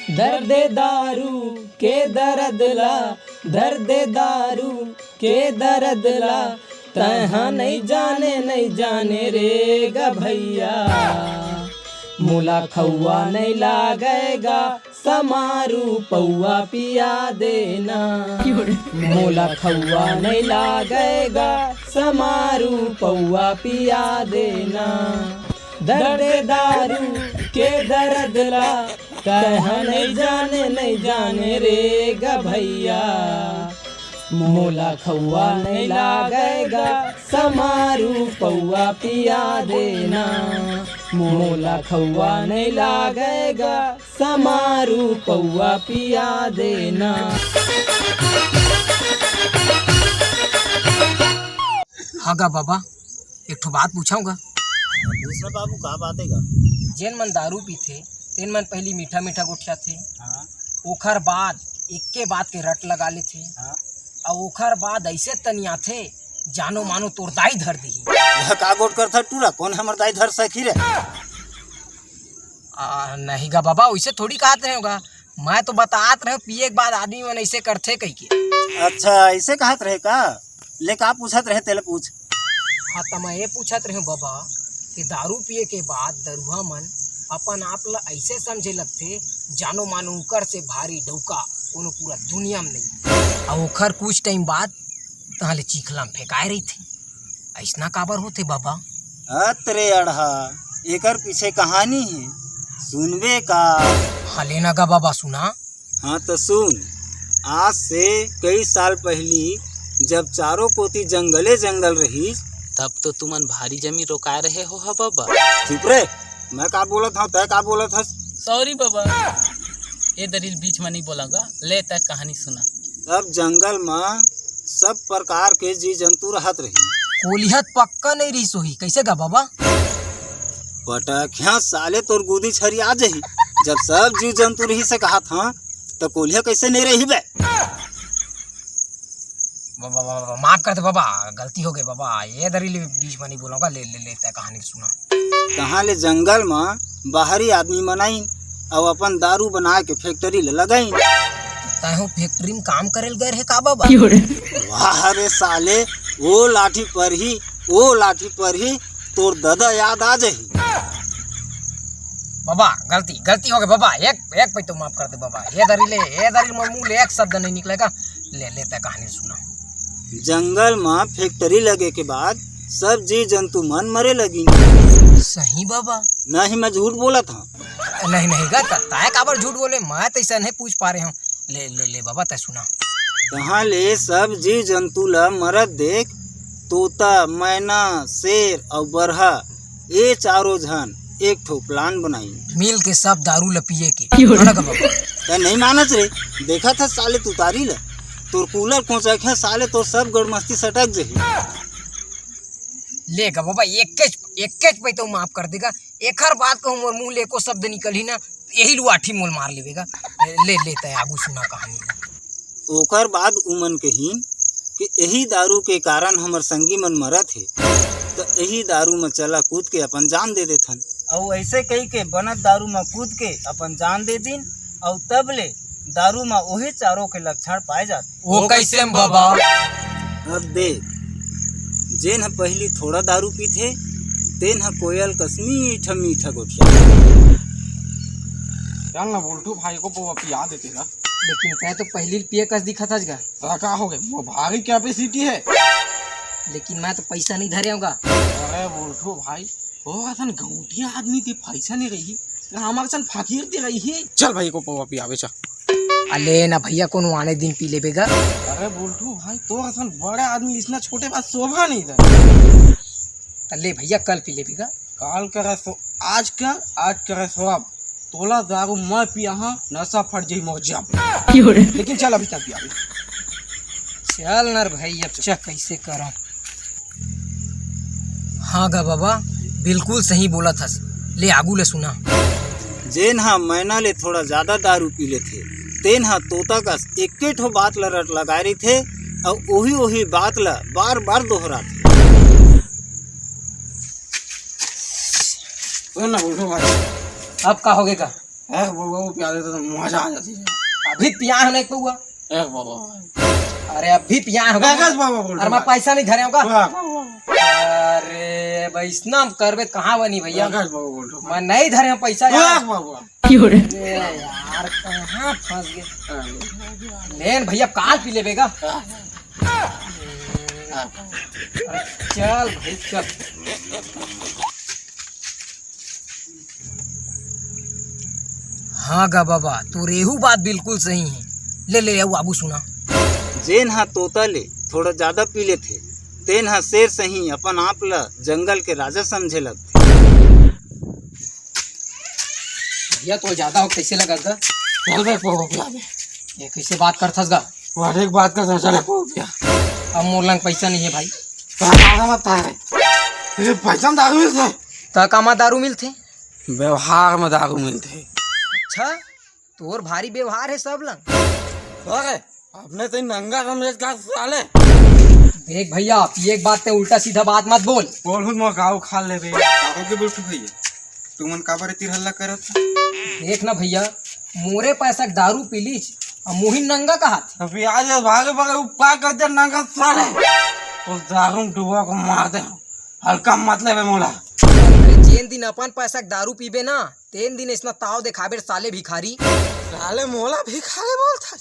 दर्द दारू के दर्द ला, दर्द दारू के दर्द ला, तहाँ नहीं जाने रे गा भैया। मोला खौआ नहीं लागेगा, समारू पौआ पिया देना। मोला खौआ नहीं लागेगा, समारू पौआ पिया देना। दर्द दारू के दर्द ला, तहाँ नहीं जाने रे गा भैया। मोला खौआ नहीं लागेगा, समारू पौआ पिया देना। मोला खौआ नहीं लागेगा, समारू पौआ पिया देना। हाँ गा बाबा, एक ठो बात पूछाऊंगा। दूसरा बाबू का बात है गा? जेन मन दारू पीथे तेन मन पहली मीठा मीठा गोठिया थे। हाँ ओखर बाद इक्के बात के रट लगा ले थे। हाँ और ओखर बाद ऐसे तनिया थे जानो मानो तोर दाई धर दी। यह का गोट कर था टूरा? कौन हमर दाई धर सखी रे? नहीं गा बाबा, वैसे थोड़ी कहत रहे होगा। मैं तो बतात रहे पिए के बाद आदमी मन ऐसे करथे कह के। अच्छा ऐसे कहत रहे का? ले का पूछत रहे तेले पूछ। हाँ तो मैं ये पूछत रहे बाबा कि दारू पिए के बाद दरुहा मन अपन आप ला ऐसे समझे लगते जानो मानो उकर से भारी डौका कोनो पूरा दुनिया में नहीं। और ओखर कुछ टाइम बाद तहाँ ले चीखला में फेंकाए रही थी। ऐसना काबर होते बाबा? अतरे अढ़ा एकर पीछे कहानी है, सुनबे का? हाँ लेना का बाबा सुना। हाँ तो सुन। आज से कई साल पहली जब चारों कोती जंगले जंगल रही, तब तो तुमन भारी जमी रोकाए रहे हो हा बाबा। चुप रे, मैं का बोलत हूँ तय का बोलत हस? सॉरी बाबा, ये दलील बीच में नहीं बोलागा। ले तक कहानी सुना। अब जंगल में सब प्रकार के जीव जंतु रहत रही। कोलिहत पक्का नहीं रही सोही कैसे गा बाबा? पटखिया साले तोर गुदी छरी आ जही। जब सब जीव जंतु रही से कहा था तो कोलिया कैसे नहीं रही बे? बाबा माफ कर दे बाबा, गलती हो गई बाबा। ये दलील बीच में नहीं बोलूंगा। ले ले ले तय कहानी सुना। कहाँ ले जंगल में बाहरी आदमी मनाई और अपन दारू बना के फैक्ट्री ले लगाई। तैहू फैक्ट्री में काम करेल गए रहे का बाबा? वाह रे साले, वो लाठी पर ही तोर दादा याद आ जही। बाबा गलती हो गई बाबा। एक पे तो माफ कर दे बाबा। ये दलील मुंह ले एक शब्द नहीं निकलेगा। ले ले तय कहानी सुना। जंगल में फैक्ट्री लगे के बाद सब जीव जंतु मन मरे लगी। सही बाबा? नहीं मैं झूठ बोला था। नहीं गा ताय काबर झूठ बोले? मैं तो ऐसा नहीं पूछ पा रहे हूँ। ले ले ले बाबा तय सुना। कहाँ ले सब जीव जंतु ला मरद देख तोता, मैना, शेर और बरहा ये चारों जन एक ठो प्लान बनाई मिल के सब दारू ल पिए के। बाबा नहीं मानत रे, देखा था साले तू तारी ला तोर कूलर पहुँचा साले तो सब गड़मस्ती सटक जही। लेगा बाबा एक पे तो माफ कर देगा। एकर बात को मोर मुंह ले को शब्द निकल ही ना, यही लुआठी मोल मार लेवेगा। ले लेता है आगू सुना कहानी। ओकर बाद उमन कहीन कि यही दारू के कारण हमर संगी मन मरत है, तो यही दारू में चला कूद के अपन जान दे देथन। और ऐसे कही के बनत दारू में कूद के अपन जान दे दिन और तब ले दारू में वही चारों के लक्षण पाए जाते। वो कैसे बाबा? अब देख, जेन पहली थोड़ा दारू पीथे तेन कोयल कस मीठा मीठा गोठिया। चल ना बोल्टू भाई को वो पिया देते ना। लेकिन तय तो पहली पिए कस दिखा था जगा। तो क्या हो गए, वो भारी कैपेसिटी है। लेकिन मैं तो पैसा नहीं धरे होगा। अरे बोल्टू भाई, वो असन गौटिया आदमी थी, पैसा नहीं रही हमारे सन फकीर दे रही है। चल भाई को पोवा पियावे चा। अले ना भैया कोनो आने दिन पी लेबेगा। अरे बोल्टू भाई तो असन बड़े आदमी इतना छोटे बात शोभा नहीं था। ले भैया कल पी लेबेगा। काल करे सो आज करे सो अब तोला दारू मैं पिया हाँ नशा फट जाई मौजा। लेकिन चल अभी तक पियावे। चल नर भाई अब चेक कैसे करो। हाँ गा बाबा बिल्कुल सही बोला था। ले आगू ले सुना। जेन हा मैना ले थोड़ा ज्यादा दारू पी ले थे तेन हा तोता कस एक ठो बात ला रट लगाए रही थे और वही बात ला बार बार दोहरा थे। ना बोल्टू भाई अब का होगेगा? बाबा पिया देते तो मजा आ जाती है। अभी पिया है नहीं पौआ। बाबा अरे अभी पिया होगा। बाबा बोल अरे मैं पैसा नहीं धरे होगा। बाबा अरे भाई इतना करबे कहाँ बनी भैया। बोल मैं नहीं धरे हूँ पैसा यार। बाबा अरे यार कहाँ फंस गए। लेन भैया काल पी लेबेगा। चल भाई चल। हाँ गा बाबा तो रेहू बात बिल्कुल सही है। ले ले आबू सुना। जेन हा तोता ले थोड़ा ज्यादा पी ले थे तेन हा शेर सही अपन आप ला जंगल के राजा समझे लगते। भैया तो ज्यादा हो कैसे लगा गा। चल बे बाबा पिया दे। ये कैसे बात करथस गा। और एक बात का चल पिया। अब मोर लंग पैसा नहीं है भाई। मत है पैसा में दारू मिलते। तकामा दारू मिलते। व्यवहार में दारू मिलते। अच्छा तोर भारी व्यवहार है सब लंग। अरे आपने तो नंगा समझ का साले। देख भैया एक बात ते उल्टा सीधा बात मत बोल। बोल खुद मगाओ खा ले बे। काहो के बोलतू भैया तू मन काबर तीर हल्ला करत। देख ना भैया मोरे पैसा के दारू पीलीच और मुही नंगा कहा थे। अभी आज भागे भागे ऊपर कर दे नंगा साले। तो दारू डुबा को मार दे। हल्का मतलब है मोला। जेन दिन अपन पैसा के दारू पीबे ना तेन दिन इसना ताव देखाबे साले भिखारी। साले मोला भिखारी बोलता।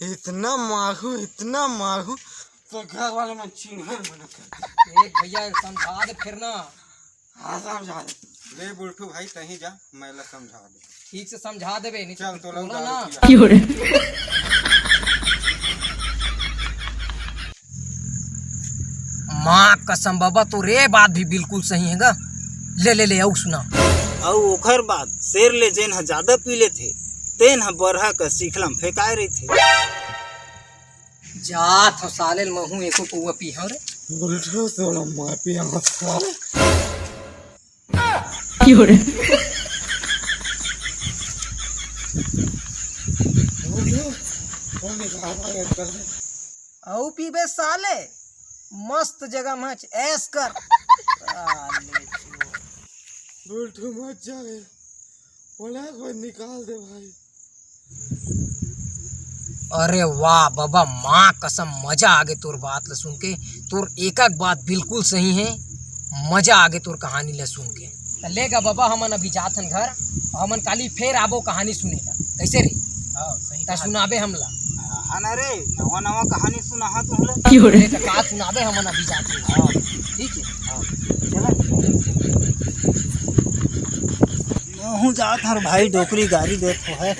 इतना मांगू तो घर वाले में चिन्ह देख भैया समझा दे फिर ना। हाँ समझा दे। ले बुलटू भाई कहीं जा मैं ला समझा दे। ठीक से समझा देबे नहीं चल तो बोला ना। माँ कसम बाबा तो रे बात भी बिल्कुल सही है गा। ले आओ सुना। और ओखर बाद शेर ले जेन हा ज्यादा पी ले थे तेन हा बरहा का सीखलम फेंकाए रही थे। जात हो साले महू एको पौआ पी हो रे। बुलटू सोना मापी हम साले। औ पीबे साले मस्त जगह मच ऐस कर। बुलटू मत जाए बोला कोई निकाल दे भाई। अरे वाह बाबा माँ कसम मजा आ गए तोर बात ला सुन के। तोर एक बात बिल्कुल सही है। मजा आ गए तोर कहानी ला सुन के। लेगा बाबा हमन अभी जाथन घर हमन काली फिर आबो कहानी सुनेला कैसे रे। सही सुनाबे हमला। हाँ ना रे नवा नवा कहानी सुना हा तुमला। का सुनाबे हमन अभी जाथन। ठीक है हूँ जात हर भाई डोकरी गाड़ी देत हो है।